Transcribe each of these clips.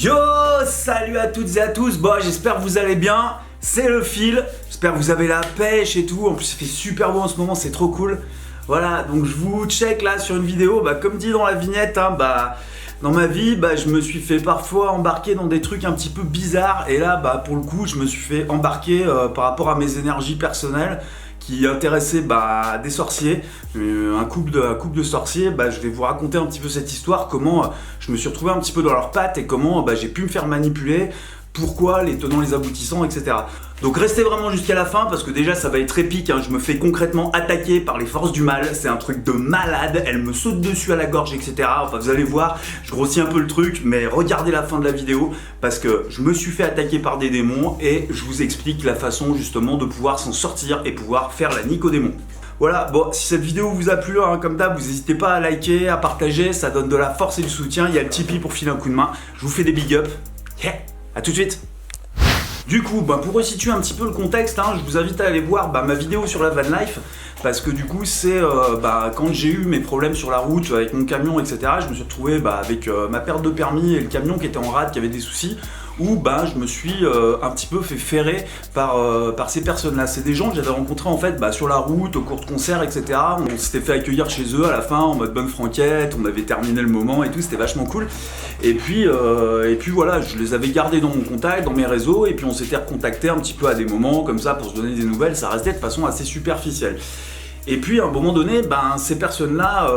Yo, salut à toutes et à tous, bon j'espère que vous allez bien, c'est le fil, j'espère que vous avez la pêche et tout, en plus il fait super beau en ce moment, c'est trop cool. Voilà, donc je vous check là sur une vidéo, comme dit dans la vignette, dans ma vie, je me suis fait parfois embarquer dans des trucs un petit peu bizarres, et là pour le coup je me suis fait embarquer par rapport à mes énergies personnelles qui intéressaient des sorciers, un couple de sorciers. Je vais vous raconter un petit peu cette histoire, comment je me suis retrouvé un petit peu dans leurs pattes et comment j'ai pu me faire manipuler, pourquoi, les tenants, les aboutissants, etc. Donc restez vraiment jusqu'à la fin parce que déjà ça va être épique, je me fais concrètement attaquer par les forces du mal, c'est un truc de malade, elles me sautent dessus à la gorge, etc. Enfin vous allez voir, je grossis un peu le truc, mais regardez la fin de la vidéo parce que je me suis fait attaquer par des démons et je vous explique la façon justement de pouvoir s'en sortir et pouvoir faire la nique aux démons. Voilà, bon, si cette vidéo vous a plu, comme d'hab, vous n'hésitez pas à liker, à partager, ça donne de la force et du soutien, il y a le Tipeee pour filer un coup de main, je vous fais des big up, à tout de suite. Du coup, pour resituer un petit peu le contexte, je vous invite à aller voir ma vidéo sur la van life parce que du coup c'est quand j'ai eu mes problèmes sur la route avec mon camion, etc. Je me suis retrouvé avec ma perte de permis et le camion qui était en rade, qui avait des soucis, où je me suis un petit peu fait ferrer par ces personnes-là. C'est des gens que j'avais rencontrés en fait sur la route, au cours de concerts, etc. On s'était fait accueillir chez eux à la fin en mode bonne franquette, on avait terminé le moment et tout, c'était vachement cool. Et puis voilà, je les avais gardés dans mon contact, dans mes réseaux, et puis on s'était recontactés un petit peu à des moments comme ça pour se donner des nouvelles, ça restait de façon assez superficielle. Et puis à un moment donné, ces personnes-là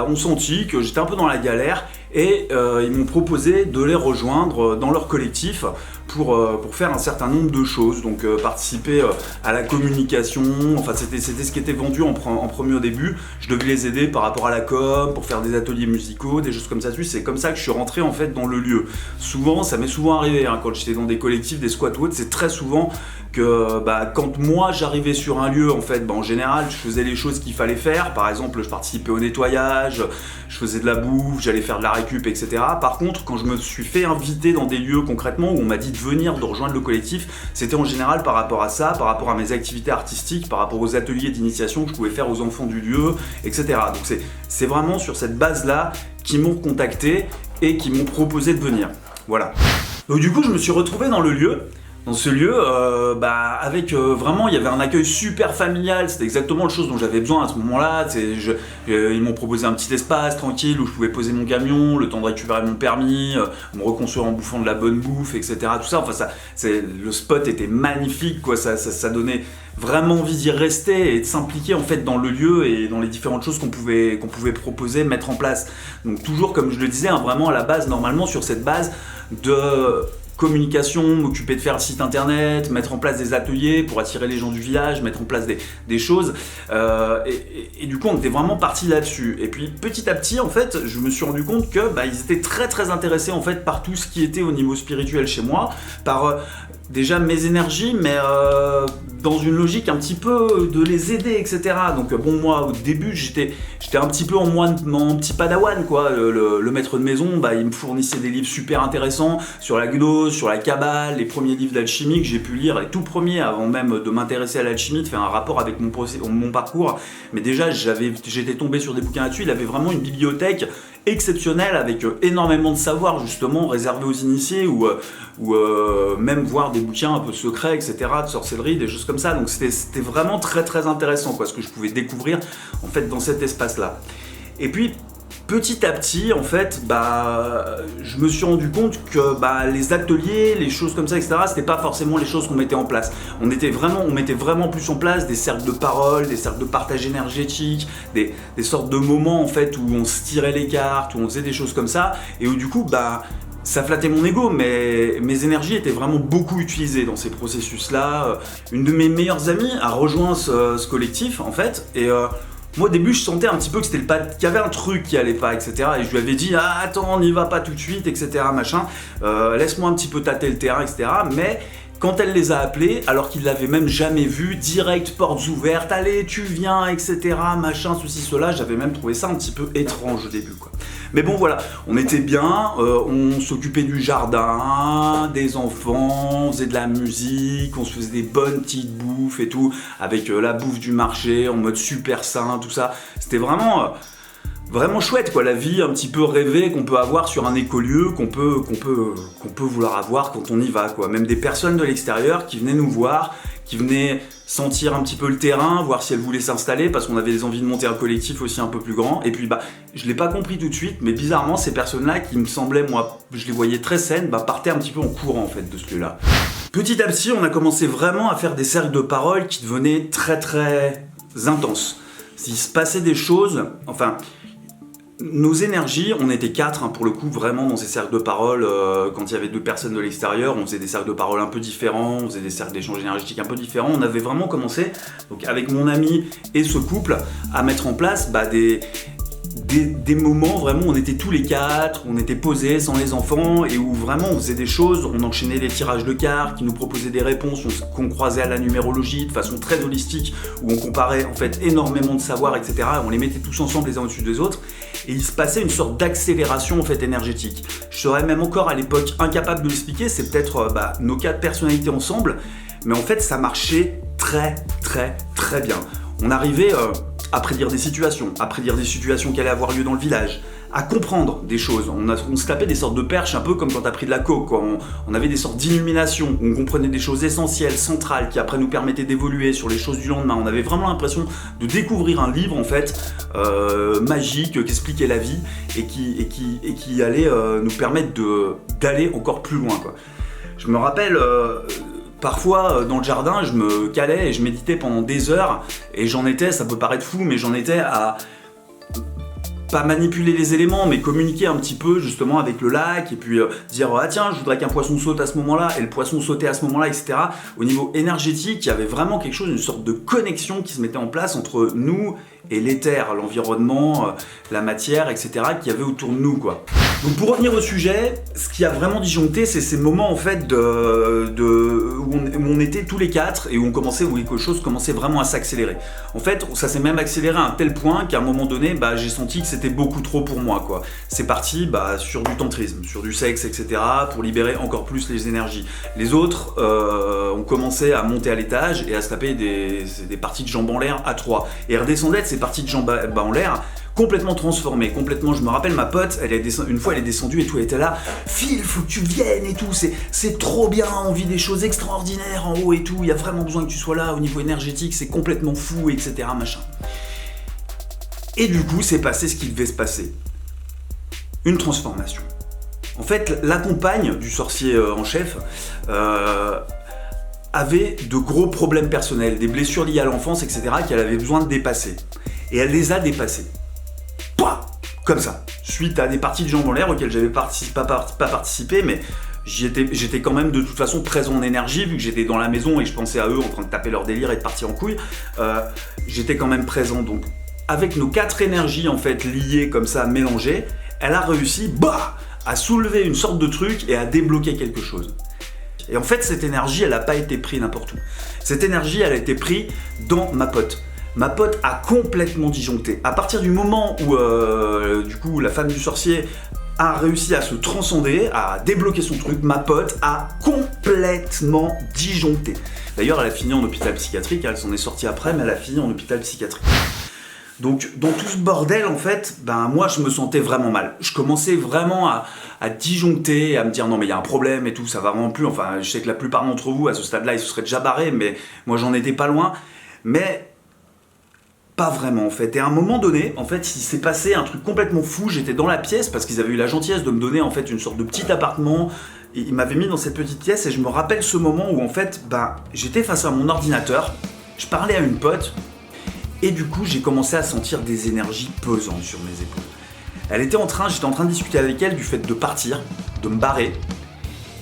ont senti que j'étais un peu dans la galère et ils m'ont proposé de les rejoindre dans leur collectif pour faire un certain nombre de choses, donc participer à la communication, enfin c'était ce qui était vendu en premier au début. Je devais les aider par rapport à la com, pour faire des ateliers musicaux, des choses comme ça. C'est comme ça que je suis rentré en fait dans le lieu. Souvent, ça m'est souvent arrivé quand j'étais dans des collectifs, des squats ou autres, c'est très souvent que quand moi j'arrivais sur un lieu, en fait, en général je faisais les choses qu'il fallait faire. Par exemple, je participais au nettoyage, je faisais de la bouffe, j'allais faire de la récup, etc. Par contre, quand je me suis fait inviter dans des lieux concrètement où on m'a dit de venir, de rejoindre le collectif, c'était en général par rapport à ça, par rapport à mes activités artistiques, par rapport aux ateliers d'initiation que je pouvais faire aux enfants du lieu, etc. Donc c'est vraiment sur cette base-là qu'ils m'ont contacté et qui m'ont proposé de venir. Voilà. Donc du coup, je me suis retrouvé dans le lieu. Dans ce lieu, avec vraiment, il y avait un accueil super familial, c'était exactement la chose dont j'avais besoin à ce moment-là. Ils m'ont proposé un petit espace tranquille où je pouvais poser mon camion, le temps de récupérer mon permis, me reconstruire en bouffant de la bonne bouffe, etc. Tout ça, le spot était magnifique, quoi. Ça donnait vraiment envie d'y rester et de s'impliquer en fait dans le lieu et dans les différentes choses qu'on pouvait proposer, mettre en place. Donc toujours, comme je le disais, vraiment à la base, normalement sur cette base de communication, m'occuper de faire le site internet, mettre en place des ateliers pour attirer les gens du village, mettre en place des choses, et du coup on était vraiment parti là-dessus. Et puis petit à petit en fait je me suis rendu compte que ils étaient très très intéressés en fait par tout ce qui était au niveau spirituel chez moi, par déjà mes énergies, mais dans une logique un petit peu de les aider, etc. Donc moi au début j'étais un petit peu en petit padawan, quoi. Le maître de maison, il me fournissait des livres super intéressants sur la gnose, sur la cabale, les premiers livres d'alchimie que j'ai pu lire, les tout premiers avant même de m'intéresser à l'alchimie, de faire un rapport avec mon parcours. Mais déjà j'étais tombé sur des bouquins là-dessus. Il avait vraiment une bibliothèque exceptionnelle avec énormément de savoir justement réservé aux initiés ou même voir des bouquins un peu secrets, etc., de sorcellerie, des choses comme ça. Donc c'était vraiment très très intéressant, quoi, ce que je pouvais découvrir en fait dans cet espace-là. Et puis petit à petit, en fait, je me suis rendu compte que les ateliers, les choses comme ça, etc., c'était pas forcément les choses qu'on mettait en place. On mettait vraiment plus en place des cercles de parole, des cercles de partage énergétique, des sortes de moments en fait où on se tirait les cartes, où on faisait des choses comme ça, et où du coup, ça flattait mon ego, mais mes énergies étaient vraiment beaucoup utilisées dans ces processus-là. Une de mes meilleures amies a rejoint ce collectif, en fait, et moi au début je sentais un petit peu que qu'il y avait un truc qui allait pas, etc. Et je lui avais dit attends, on n'y va pas tout de suite, etc. machin, laisse-moi un petit peu tâter le terrain, etc. Mais quand elle les a appelés, alors qu'ils l'avaient même jamais vu, direct, portes ouvertes, allez tu viens, etc. machin, ceci, cela, j'avais même trouvé ça un petit peu étrange au début, quoi. Mais bon voilà, on était bien, on s'occupait du jardin, des enfants, on faisait de la musique, on se faisait des bonnes petites bouffes et tout, avec la bouffe du marché, en mode super sain, tout ça. C'était vraiment vraiment chouette quoi, la vie un petit peu rêvée qu'on peut avoir sur un écolieu, qu'on peut vouloir avoir quand on y va quoi. Même des personnes de l'extérieur qui venaient nous voir, qui venaient sentir un petit peu le terrain, voir si elles voulaient s'installer, parce qu'on avait des envies de monter un collectif aussi un peu plus grand. Et puis je l'ai pas compris tout de suite, mais bizarrement ces personnes-là qui me semblaient, moi, je les voyais très saines, partaient un petit peu en courant en fait de ce lieu-là. Petit à petit, on a commencé vraiment à faire des cercles de parole qui devenaient très très intenses. S'il se passait des choses, enfin, nos énergies, on était 4 pour le coup vraiment dans ces cercles de parole, quand il y avait 2 personnes de l'extérieur, on faisait des cercles de parole un peu différents, on faisait des cercles d'échange énergétique un peu différents, on avait vraiment commencé, donc avec mon ami et ce couple, à mettre en place des moments vraiment où on était tous les 4, on était posés sans les enfants et où vraiment on faisait des choses, on enchaînait des tirages de cartes qui nous proposaient des réponses qu'on croisait à la numérologie de façon très holistique, où on comparait en fait énormément de savoir, etc. On les mettait tous ensemble les uns au-dessus des autres et il se passait une sorte d'accélération en fait énergétique. Je serais même encore à l'époque incapable de l'expliquer, c'est peut-être nos 4 personnalités ensemble, mais en fait ça marchait très très très bien. On arrivait à prédire des situations qui allaient avoir lieu dans le village, à comprendre des choses. On se tapait des sortes de perches, un peu comme quand t'as pris de la coke, quoi. On avait des sortes d'illuminations, on comprenait des choses essentielles, centrales, qui après nous permettaient d'évoluer sur les choses du lendemain. On avait vraiment l'impression de découvrir un livre, en fait, magique, qui expliquait la vie, et qui allait nous permettre d'aller encore plus loin, quoi. Je me rappelle... Parfois, dans le jardin, je me calais et je méditais pendant des heures et j'en étais, ça peut paraître fou, mais j'en étais à pas manipuler les éléments, mais communiquer un petit peu justement avec le lac et puis dire ah tiens, je voudrais qu'un poisson saute à ce moment-là et le poisson sautait à ce moment-là, etc. Au niveau énergétique, il y avait vraiment quelque chose, une sorte de connexion qui se mettait en place entre nous et l'éther, l'environnement, la matière, etc. qu'il y avait autour de nous, quoi. Donc pour revenir au sujet, ce qui a vraiment disjoncté, c'est ces moments en fait où on était tous les 4 et où quelque chose commençait vraiment à s'accélérer. En fait, ça s'est même accéléré à un tel point qu'à un moment donné, j'ai senti que c'était beaucoup trop pour moi, quoi. C'est parti sur du tantrisme, sur du sexe, etc. pour libérer encore plus les énergies. Les autres ont commencé à monter à l'étage et à se taper des parties de jambes en l'air à 3 et redescendaient de ces parties de jambes en l'air complètement transformée, complètement. Je me rappelle ma pote, une fois elle est descendue et tout, elle était là, Phil, faut que tu viennes et tout, c'est trop bien, on vit des choses extraordinaires en haut et tout, il y a vraiment besoin que tu sois là au niveau énergétique, c'est complètement fou, etc. machin. Et du coup, c'est passé ce qui devait se passer. Une transformation. En fait, la compagne du sorcier en chef avait de gros problèmes personnels, des blessures liées à l'enfance, etc. qu'elle avait besoin de dépasser. Et elle les a dépassés. Comme ça, suite à des parties de jambes en l'air auxquelles j'avais pas participé, mais j'étais quand même de toute façon présent en énergie, vu que j'étais dans la maison et je pensais à eux en train de taper leur délire et de partir en couille, j'étais quand même présent. Donc avec nos 4 énergies en fait liées comme ça, mélangées, elle a réussi à soulever une sorte de truc et à débloquer quelque chose. Et en fait cette énergie, elle n'a pas été prise n'importe où. Cette énergie, elle a été prise dans ma pote. Ma pote a complètement disjoncté. À partir du moment où, du coup, la femme du sorcier a réussi à se transcender, à débloquer son truc, ma pote a complètement disjoncté. D'ailleurs, elle a fini en hôpital psychiatrique, elle s'en est sortie après, mais elle a fini en hôpital psychiatrique. Donc, dans tout ce bordel, en fait, moi, je me sentais vraiment mal. Je commençais vraiment à disjoncter, à me dire non, mais il y a un problème et tout, ça va vraiment plus. Enfin, je sais que la plupart d'entre vous, à ce stade-là, ils se seraient déjà barrés, mais moi, j'en étais pas loin. Mais pas vraiment en fait. Et à un moment donné, en fait, il s'est passé un truc complètement fou. J'étais dans la pièce parce qu'ils avaient eu la gentillesse de me donner en fait une sorte de petit appartement. Et ils m'avaient mis dans cette petite pièce et je me rappelle ce moment où en fait, j'étais face à mon ordinateur, je parlais à une pote et du coup, j'ai commencé à sentir des énergies pesantes sur mes épaules. J'étais en train de discuter avec elle du fait de partir, de me barrer.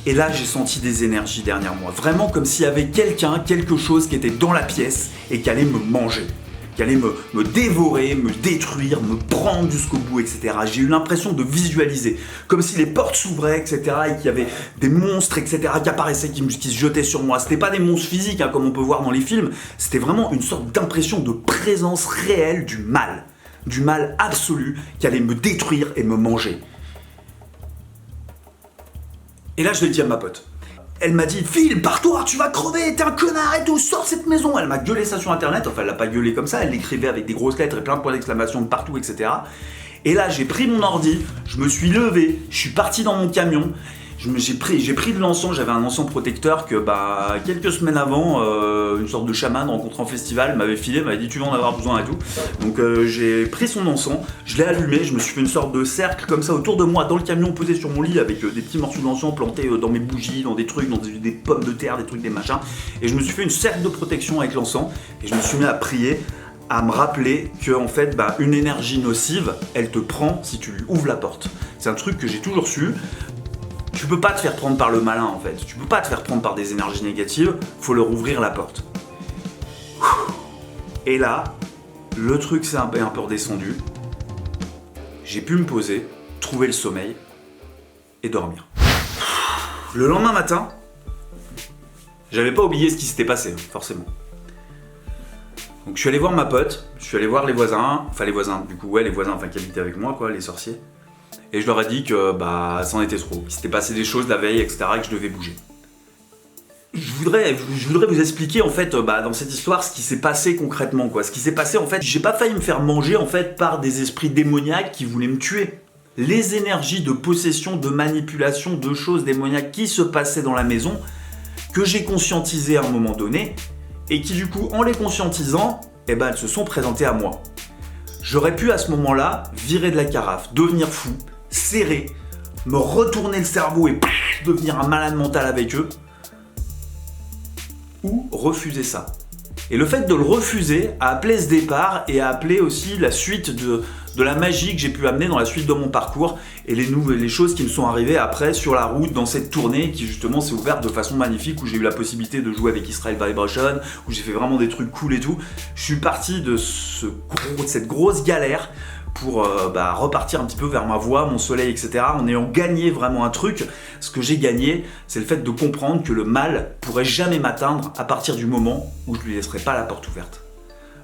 Et là, j'ai senti des énergies derrière moi. Vraiment comme s'il y avait quelque chose qui était dans la pièce et qui allait me manger. Qui allait me dévorer, me détruire, me prendre jusqu'au bout, etc. J'ai eu l'impression de visualiser, comme si les portes s'ouvraient, etc. et qu'il y avait des monstres, etc. qui apparaissaient, qui se jetaient sur moi. C'était pas des monstres physiques, comme on peut voir dans les films, c'était vraiment une sorte d'impression de présence réelle du mal absolu qui allait me détruire et me manger. Et là, je l'ai dit à ma pote. Elle m'a dit, Phil, pars-toi, tu vas crever, t'es un connard et tout, sors cette maison. Elle m'a gueulé ça sur internet, enfin elle l'a pas gueulé comme ça, elle l'écrivait avec des grosses lettres et plein de points d'exclamation de partout, etc. Et là, j'ai pris mon ordi, je me suis levé, je suis parti dans mon camion. J'ai pris de l'encens, j'avais un encens protecteur que quelques semaines avant, une sorte de chaman rencontré en festival m'avait filé, m'avait dit tu vas en avoir besoin et tout. Donc j'ai pris son encens, je l'ai allumé, je me suis fait une sorte de cercle comme ça autour de moi dans le camion posé sur mon lit avec des petits morceaux d'encens plantés dans mes bougies, dans des trucs, dans des pommes de terre, des trucs, des machins. Et je me suis fait une cercle de protection avec l'encens et je me suis mis à prier, à me rappeler que en fait une énergie nocive, elle te prend si tu lui ouvres la porte. C'est un truc que j'ai toujours su. Tu peux pas te faire prendre par le malin en fait, tu peux pas te faire prendre par des énergies négatives, faut leur ouvrir la porte. Et là, le truc c'est un peu redescendu, j'ai pu me poser, trouver le sommeil et dormir. Le lendemain matin, j'avais pas oublié ce qui s'était passé, forcément. Donc je suis allé voir ma pote, je suis allé voir les voisins qui habitaient avec moi, quoi, les sorciers. Et je leur ai dit que c'en était trop, qu'il s'était passé des choses la veille, etc., et que je devais bouger. Je voudrais vous expliquer en fait dans cette histoire ce qui s'est passé concrètement, quoi. Ce qui s'est passé en fait, j'ai pas failli me faire manger en fait par des esprits démoniaques qui voulaient me tuer. Les énergies de possession, de manipulation, de choses démoniaques qui se passaient dans la maison, que j'ai conscientisées à un moment donné, et qui du coup en les conscientisant, elles se sont présentées à moi. J'aurais pu à ce moment-là virer de la carafe, devenir fou, serrer, me retourner le cerveau et devenir un malade mental avec eux, ou refuser ça. Et le fait de le refuser a appelé ce départ et a appelé aussi la suite de la magie que j'ai pu amener dans la suite de mon parcours et les choses qui me sont arrivées après sur la route dans cette tournée qui justement s'est ouverte de façon magnifique, où j'ai eu la possibilité de jouer avec Israel Vibration, où j'ai fait vraiment des trucs cool et tout. Je suis parti de cette grosse galère pour repartir un petit peu vers ma voie, mon soleil, etc. en ayant gagné vraiment un truc. Ce que j'ai gagné, c'est le fait de comprendre que le mal pourrait jamais m'atteindre à partir du moment où je lui laisserai pas la porte ouverte.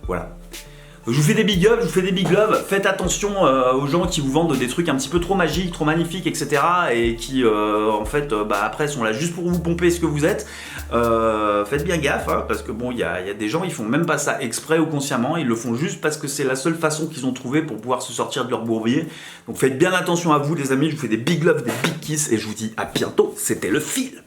Voilà. Je vous fais des big ups, je vous fais des big love. Faites attention aux gens qui vous vendent des trucs un petit peu trop magiques, trop magnifiques, etc. et qui après sont là juste pour vous pomper ce que vous êtes. Faites bien gaffe, hein, parce que bon, il y a des gens, ils font même pas ça exprès ou consciemment, ils le font juste parce que c'est la seule façon qu'ils ont trouvé pour pouvoir se sortir de leur bourbier. Donc faites bien attention à vous les amis, je vous fais des big love, des big kiss et je vous dis à bientôt. C'était le fil.